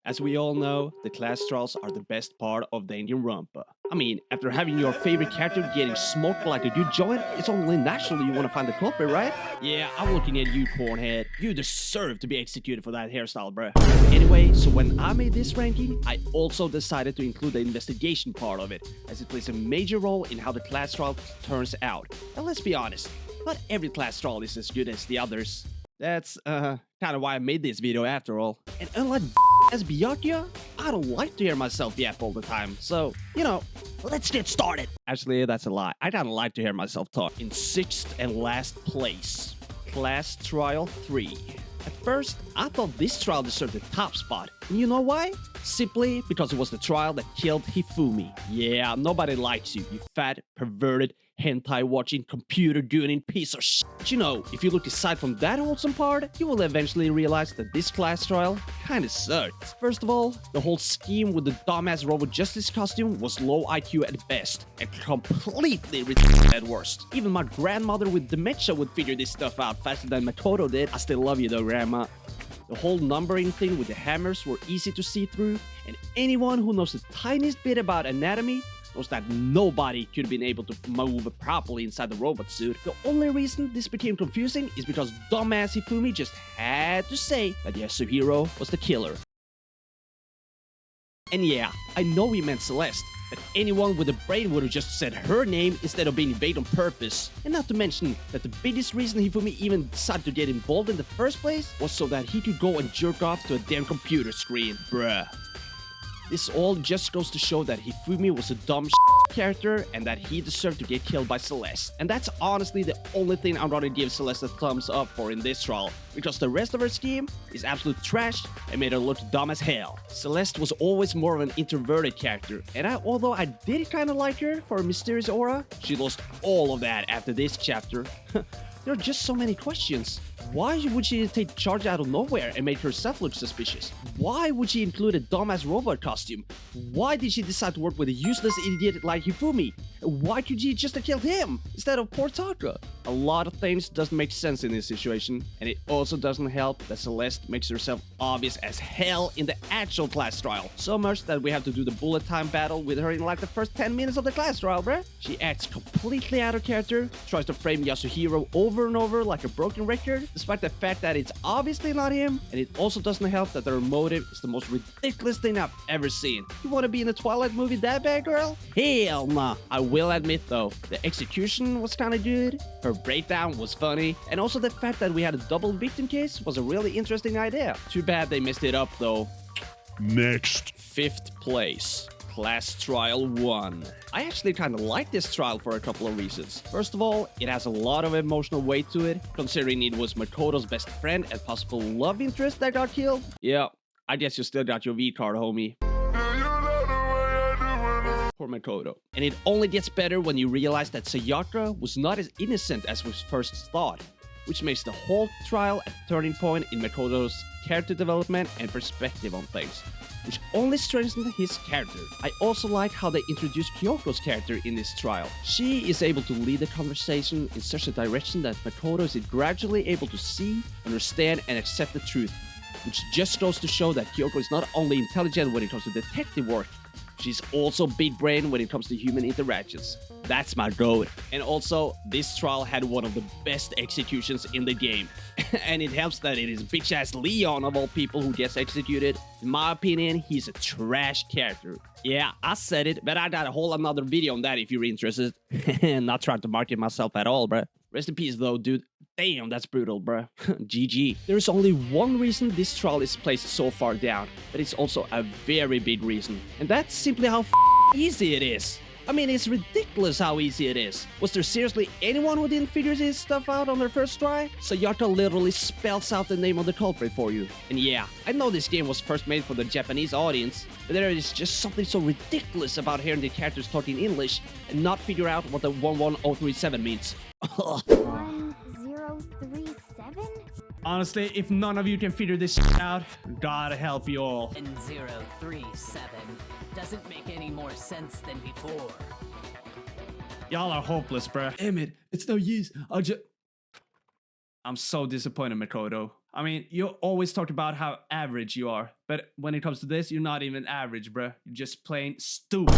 As we all know, the class trials are the best part of Danganronpa. I mean, after having your favorite character getting smoked like a good joint, it's only natural you want to find the culprit, right? Yeah, I'm looking at you, cornhead. You deserve to be executed for that hairstyle, bruh. Anyway, so when I made this ranking, I also decided to include the investigation part of it, as it plays a major role in how the class trial turns out. And let's be honest, not every class trial is as good as the others. That's, kind of why I made this video after all. And unlike as Byakuya, I don't like to hear myself yap all the time, so, you know, let's get started. Actually, that's a lie. I don't like to hear myself talk. In 6th and last place, Class Trial 3. At first, I thought this trial deserved the top spot. And you know why? Simply because it was the trial that killed Hifumi. Yeah, nobody likes you, you fat, perverted, hentai-watching, computer-doing piece of shit. But you know, if you look aside from that wholesome part, you will eventually realize that this class trial kinda sucked. First of all, the whole scheme with the dumbass robot justice costume was low IQ at best, and completely retarded at worst. Even my grandmother with dementia would figure this stuff out faster than Makoto did. I still love you though, Grandma. The whole numbering thing with the hammers were easy to see through, and anyone who knows the tiniest bit about anatomy knows that nobody could have been able to move properly inside the robot suit. The only reason this became confusing is because dumbass Hifumi just had to say that Yasuhiro was the killer. And yeah, I know he meant Celeste, but anyone with a brain would have just said her name instead of being bait on purpose. And not to mention that the biggest reason Hifumi even decided to get involved in the first place was so that he could go and jerk off to a damn computer screen. Bruh. This all just goes to show that Hifumi was a dumb character and that he deserved to get killed by Celeste. And that's honestly the only thing I'd rather give Celeste a thumbs up for in this trial, because the rest of her scheme is absolute trash and made her look dumb as hell. Celeste was always more of an introverted character, and although I did kinda like her for her mysterious aura, she lost all of that after this chapter. There are just so many questions. Why would she take charge out of nowhere and make herself look suspicious? Why would she include a dumbass robot costume? Why did she decide to work with a useless idiot like Hifumi? Why could she just have killed him instead of poor Taka? A lot of things doesn't make sense in this situation, and it also doesn't help that Celeste makes herself obvious as hell in the actual class trial. So much that we have to do the bullet time battle with her in like the first 10 minutes of the class trial, bruh. She acts completely out of character, tries to frame Yasuhiro over and over like a broken record, despite the fact that it's obviously not him, and it also doesn't help that their motive is the most ridiculous thing I've ever seen. You want to be in a Twilight movie that bad, girl? Hell nah. I will admit though, the execution was kinda good, her breakdown was funny, and also the fact that we had a double victim case was a really interesting idea. Too bad they messed it up though. Next. 5th place. Class Trial 1. I actually kind of like this trial for a couple of reasons. First of all, it has a lot of emotional weight to it, considering it was Makoto's best friend and possible love interest that got killed. Yeah, I guess you still got your V card, homie. Poor Makoto. And it only gets better when you realize that Sayaka was not as innocent as was first thought, which makes the whole trial a turning point in Makoto's character development and perspective on things, which only strengthened his character. I also like how they introduced Kyoko's character in this trial. She is able to lead the conversation in such a direction that Makoto is gradually able to see, understand, and accept the truth, which just goes to show that Kyoko is not only intelligent when it comes to detective work, she's also big brain when it comes to human interactions. That's my goat. And also, this trial had one of the best executions in the game. And it helps that it is bitch-ass Leon of all people who gets executed. In my opinion, he's a trash character. Yeah, I said it, but I got a whole another video on that if you're interested. Not trying to market myself at all, bruh. Rest in peace though, dude. Damn, that's brutal, bruh. GG. There's only one reason this trial is placed so far down, but it's also a very big reason. And that's simply how easy it is. I mean, it's ridiculous how easy it is. Was there seriously anyone who didn't figure this stuff out on their first try? Sayaka literally spells out the name of the culprit for you. And yeah, I know this game was first made for the Japanese audience, but there is just something so ridiculous about hearing the characters talking English and not figure out what the 11037 means. 1037? Honestly, if none of you can figure this shit out, God help you all. 1037 doesn't make any more sense than before. Y'all are hopeless, bruh. Damn it, it's no use. I'm so disappointed, Makoto. I mean, you always talk about how average you are, but when it comes to this, you're not even average, bruh. You're just plain stupid.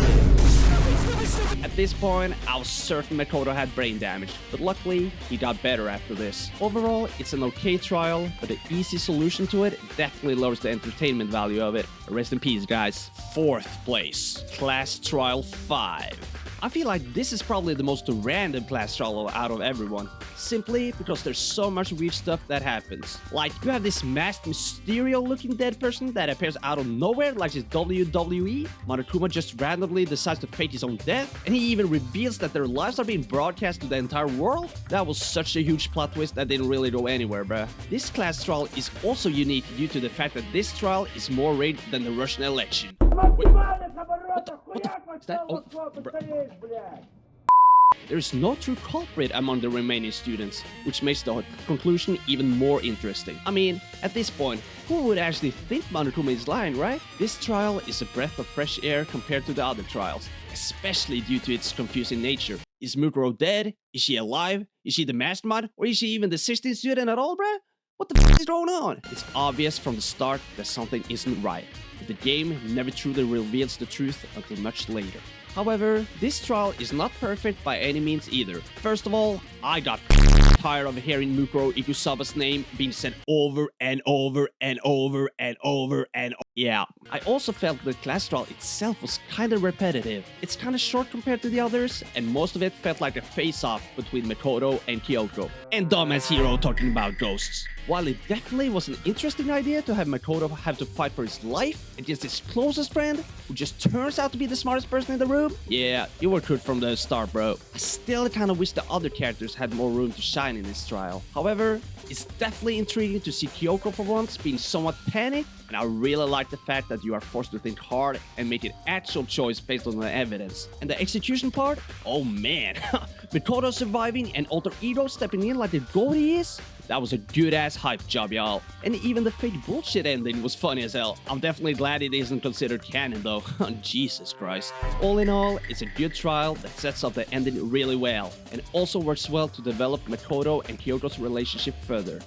At this point, I was certain Makoto had brain damage, but luckily, he got better after this. Overall, it's an okay trial, but the easy solution to it definitely lowers the entertainment value of it. Rest in peace, guys. 4th place, Class Trial 5. I feel like this is probably the most random class trial out of everyone, simply because there's so much weird stuff that happens. Like, you have this masked Mysterio-looking dead person that appears out of nowhere like it's WWE. Monokuma just randomly decides to fake his own death, and he even reveals that their lives are being broadcast to the entire world. That was such a huge plot twist that didn't really go anywhere, bruh. This class trial is also unique due to the fact that this trial is more rigged than the Russian election. Wait, what the is that? Oh, there is no true culprit among the remaining students, which makes the conclusion even more interesting. I mean, at this point, who would actually think Monokuma is lying, right? This trial is a breath of fresh air compared to the other trials, especially due to its confusing nature. Is Mukuro dead? Is she alive? Is she the mastermind? Or is she even the 16th student at all, bruh? What the f is going on? It's obvious from the start that something isn't right, but the game never truly reveals the truth until much later. However, this trial is not perfect by any means either. First of all, I got tired of hearing Mukuro Ikusaba's name being said over and over and over and over and over. Yeah, I also felt the class trial itself was kinda repetitive. It's kinda short compared to the others, and most of it felt like a face-off between Makoto and Kyoko. And dumbass hero talking about ghosts. While it definitely was an interesting idea to have Makoto have to fight for his life against his closest friend, who just turns out to be the smartest person in the room, yeah, you were good from the start, bro. I still kinda wish the other characters had more room to shine in this trial. However, it's definitely intriguing to see Kyoko for once being somewhat panicked, and I really like the fact that you are forced to think hard and make an actual choice based on the evidence. And the execution part? Oh man, Makoto surviving and Alter Ego stepping in like the goat he is? That was a good-ass hype job, y'all. And even the fake bullshit ending was funny as hell. I'm definitely glad it isn't considered canon though. Jesus Christ. All in all, it's a good trial that sets up the ending really well, and also works well to develop Makoto and Kyoko's relationship further.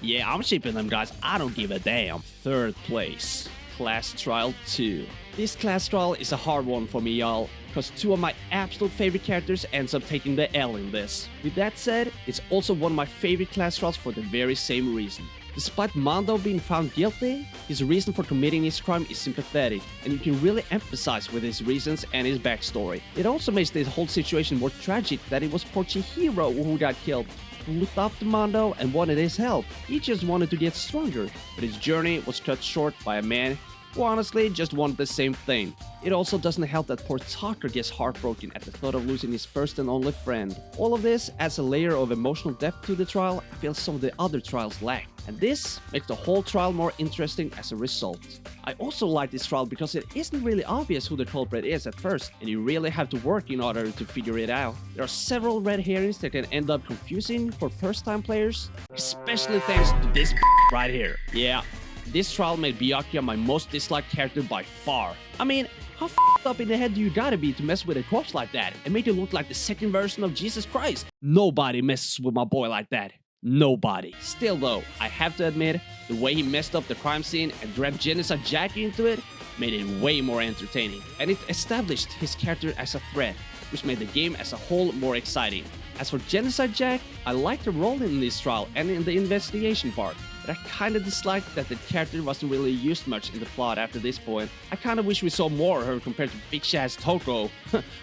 Yeah, I'm shipping them, guys. I don't give a damn. 3rd place, Class Trial 2. This class trial is a hard one for me, y'all, because 2 of my absolute favorite characters ends up taking the L in this. With that said, it's also one of my favorite class trials for the very same reason. Despite Mando being found guilty, his reason for committing his crime is sympathetic, and you can really empathize with his reasons and his backstory. It also makes this whole situation more tragic that it was poor Chihiro who got killed, who looked up to Mando and wanted his help. He just wanted to get stronger, but his journey was cut short by a man who honestly just wanted the same thing. It also doesn't help that poor Tucker gets heartbroken at the thought of losing his first and only friend. All of this adds a layer of emotional depth to the trial I feel some of the other trials lack, and this makes the whole trial more interesting as a result. I also like this trial because it isn't really obvious who the culprit is at first, and you really have to work in order to figure it out. There are several red herrings that can end up confusing for first-time players, especially thanks to this right here. Yeah. This trial made Byakuya my most disliked character by far. I mean, how f***ed up in the head do you gotta be to mess with a corpse like that and make it look like the second version of Jesus Christ? Nobody messes with my boy like that. Nobody. Still though, I have to admit, the way he messed up the crime scene and dragged Genocide Jack into it made it way more entertaining. And it established his character as a threat, which made the game as a whole more exciting. As for Genocide Jack, I liked her role in this trial and in the investigation part, but I kinda disliked that the character wasn't really used much in the plot after this point. I kinda wish we saw more of her compared to bitch-ass Toko,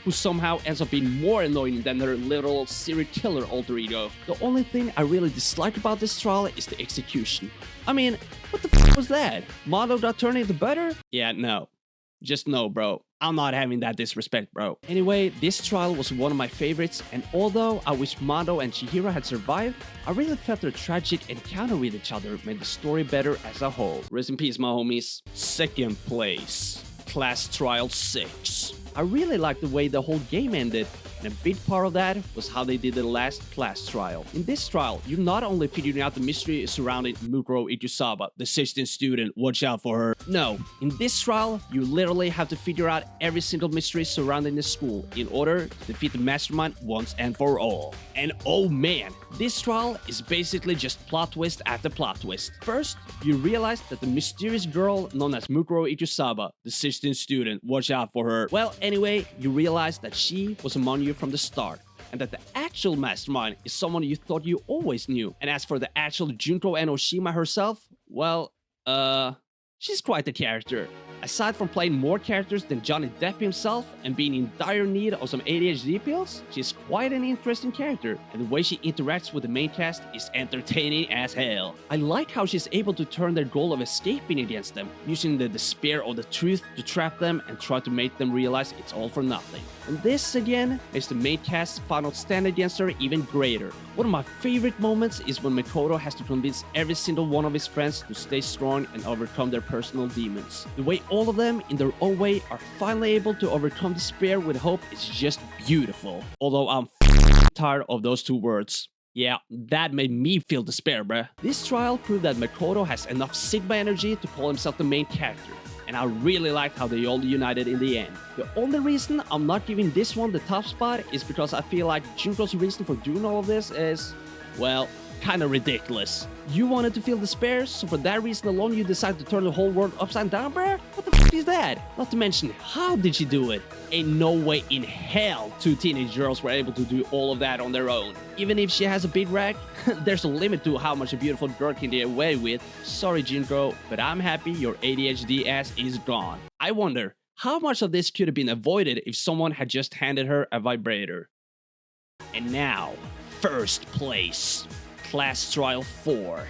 who somehow ends up being more annoying than her literal serial killer alter ego. The only thing I really dislike about this trial is the execution. I mean, what the f was that? Mando got turned into butter? Yeah, no. Just no, bro. I'm not having that disrespect, bro. Anyway, this trial was one of my favorites, and although I wish Mando and Chihiro had survived, I really felt their tragic encounter with each other made the story better as a whole. Rest in peace, my homies. 2nd place, Class Trial 6. I really liked the way the whole game ended, and And a big part of that was how they did the last class trial. In this trial, you're not only figuring out the mystery surrounding Mukuro Ichusaba, the 16th student, watch out for her. No, in this trial, you literally have to figure out every single mystery surrounding the school in order to defeat the mastermind once and for all. And oh man, this trial is basically just plot twist after plot twist. First, you realize that the mysterious girl known as Mukuro Ichusaba, the 16th student, watch out for her. Well, anyway, you realize that she was among you from the start, and that the actual mastermind is someone you thought you always knew. And as for the actual Junko Enoshima herself, well, she's quite the character. Aside from playing more characters than Johnny Depp himself and being in dire need of some ADHD pills, she's quite an interesting character, and the way she interacts with the main cast is entertaining as hell. I like how she's able to turn their goal of escaping against them, using the despair of the truth to trap them and try to make them realize it's all for nothing. And this, again, makes the main cast's final stand against her even greater. One of my favorite moments is when Makoto has to convince every single one of his friends to stay strong and overcome their personal demons. The way all of them, in their own way, are finally able to overcome despair with hope is just beautiful. Although I'm tired of those two words. Yeah, that made me feel despair, bruh. This trial proved that Makoto has enough Sigma energy to call himself the main character, and I really liked how they all united in the end. The only reason I'm not giving this one the top spot is because I feel like Junko's reason for doing all of this is, well, kinda ridiculous. You wanted to feel despair, so for that reason alone you decided to turn the whole world upside down, bruh? What the f is that? Not to mention, how did she do it? Ain't no way in hell two teenage girls were able to do all of that on their own. Even if she has a big rack, there's a limit to how much a beautiful girl can get away with. Sorry Junko, but I'm happy your ADHD ass is gone. I wonder, how much of this could have been avoided if someone had just handed her a vibrator? And now, first place. Class Trial 4.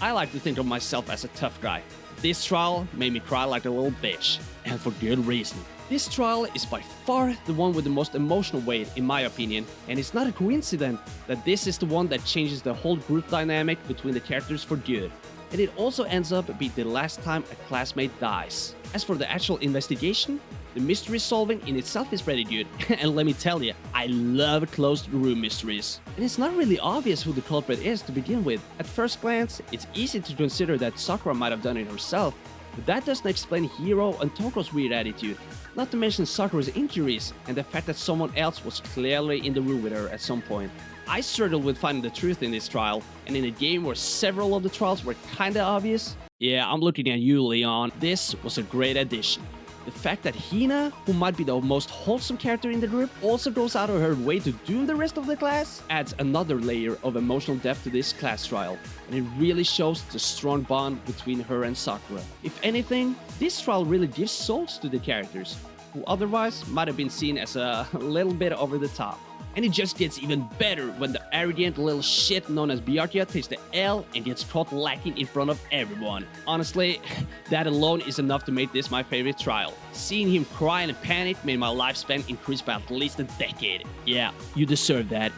I like to think of myself as a tough guy. This trial made me cry like a little bitch, and for good reason. This trial is by far the one with the most emotional weight in my opinion, and it's not a coincidence that this is the one that changes the whole group dynamic between the characters for good. And it also ends up being the last time a classmate dies. As for the actual investigation, the mystery solving in itself is pretty good, and let me tell you, I love closed room mysteries. And it's not really obvious who the culprit is to begin with. At first glance, it's easy to consider that Sakura might have done it herself, but that doesn't explain Hiro and Toko's weird attitude. Not to mention Sakura's injuries, and the fact that someone else was clearly in the room with her at some point. I struggled with finding the truth in this trial, and in a game where several of the trials were kinda obvious, yeah, I'm looking at you, Leon, this was a great addition. The fact that Hina, who might be the most wholesome character in the group, also goes out of her way to doom the rest of the class, adds another layer of emotional depth to this class trial, and it really shows the strong bond between her and Sakura. If anything, this trial really gives souls to the characters, who otherwise might have been seen as a little bit over the top. And it just gets even better when the arrogant little shit known as Byakuya takes the L and gets caught lacking in front of everyone. Honestly, that alone is enough to make this my favorite trial. Seeing him cry and panic made my lifespan increase by at least a decade. Yeah, you deserve that,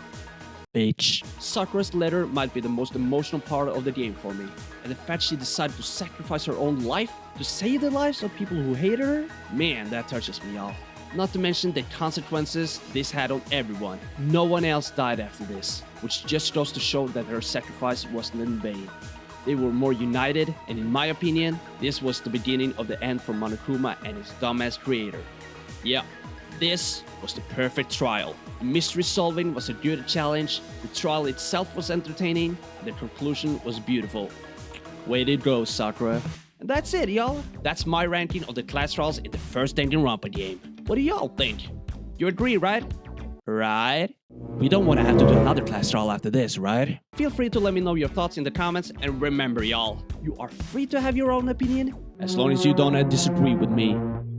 bitch. Sakura's letter might be the most emotional part of the game for me. And the fact she decided to sacrifice her own life to save the lives of people who hated her, man, that touches me, y'all. Not to mention the consequences this had on everyone. No one else died after this, which just goes to show that her sacrifice wasn't in vain. They were more united, and in my opinion, this was the beginning of the end for Monokuma and his dumbass creator. Yeah, this was the perfect trial. The mystery solving was a good challenge, the trial itself was entertaining, and the conclusion was beautiful. Way to go, Sakura. And that's it, y'all. That's my ranking of the class trials in the first Danganronpa game. What do y'all think? You agree, right? Right? We don't want to have to do another class trial after this, right? Feel free to let me know your thoughts in the comments, and remember, y'all, you are free to have your own opinion as long as you don't disagree with me.